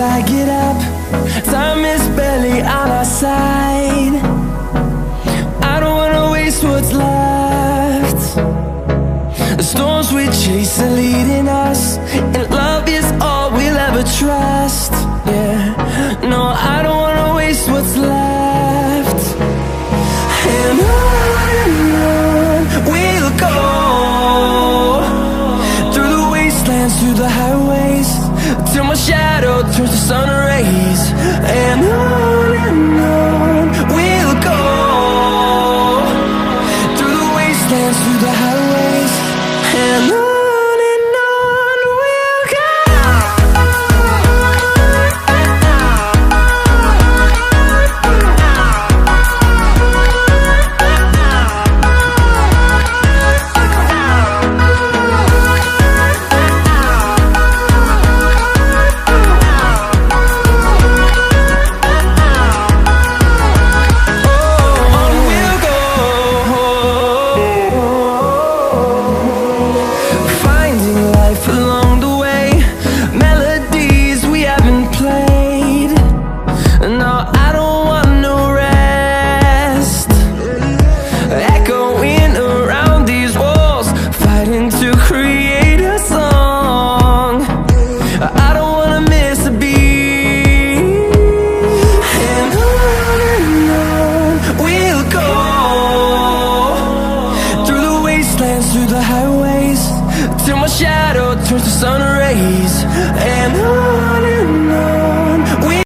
I get up. Time is barely on our side. I don't wanna waste what's left. The storms we chase are leading us, and love is all we'll ever trust. Yeah, no, I don't wanna waste what's left. And on we'll go, through the wastelands, through the highways, till my shadow turns to sun rays. And on we'll go, through the wastelands, through the highways, and on we'll go. Through the highways, till my shadow turns to sun rays. And